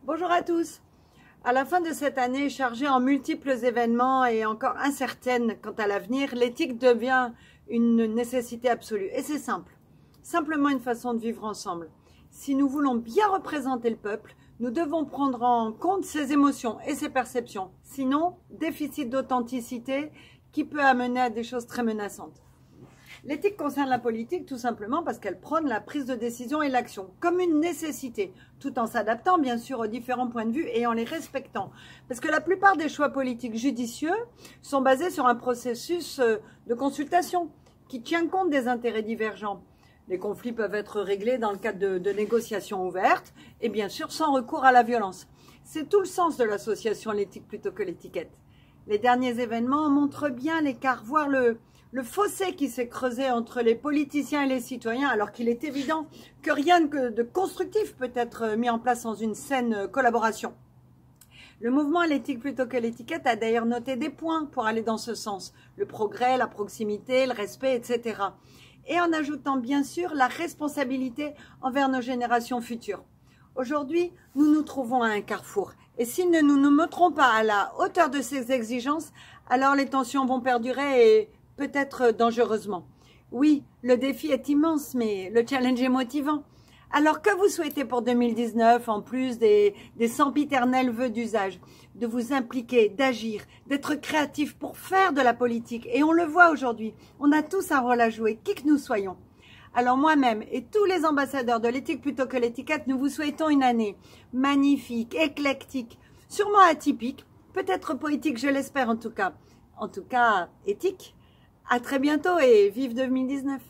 Bonjour à tous. À la fin de cette année chargée en multiples événements et encore incertaine quant à l'avenir, l'éthique devient une nécessité absolue. Et c'est simple, simplement une façon de vivre ensemble. Si nous voulons bien représenter le peuple, nous devons prendre en compte ses émotions et ses perceptions. Sinon, déficit d'authenticité qui peut amener à des choses très menaçantes. L'éthique concerne la politique tout simplement parce qu'elle prône la prise de décision et l'action comme une nécessité, tout en s'adaptant bien sûr aux différents points de vue et en les respectant. Parce que la plupart des choix politiques judicieux sont basés sur un processus de consultation qui tient compte des intérêts divergents. Les conflits peuvent être réglés dans le cadre de négociations ouvertes et bien sûr sans recours à la violence. C'est tout le sens de l'association L'éthique plutôt que l'étiquette. Les derniers événements montrent bien l'écart, voire le fossé qui s'est creusé entre les politiciens et les citoyens, alors qu'il est évident que rien de constructif peut être mis en place sans une saine collaboration. Le mouvement à l'éthique plutôt que l'étiquette a d'ailleurs noté des points pour aller dans ce sens. Le progrès, la proximité, le respect, etc. Et en ajoutant bien sûr la responsabilité envers nos générations futures. Aujourd'hui, nous nous trouvons à un carrefour. Et si nous ne nous montrons pas à la hauteur de ces exigences, alors les tensions vont perdurer et peut-être dangereusement. Oui, le défi est immense, mais le challenge est motivant. Alors que vous souhaitez pour 2019, en plus des sempiternels vœux d'usage? De vous impliquer, d'agir, d'être créatif pour faire de la politique. Et on le voit aujourd'hui, on a tous un rôle à jouer, qui que nous soyons. Alors moi-même et tous les ambassadeurs de l'éthique plutôt que l'étiquette, nous vous souhaitons une année magnifique, éclectique, sûrement atypique, peut-être poétique, je l'espère en tout cas éthique. À très bientôt et vive 2019.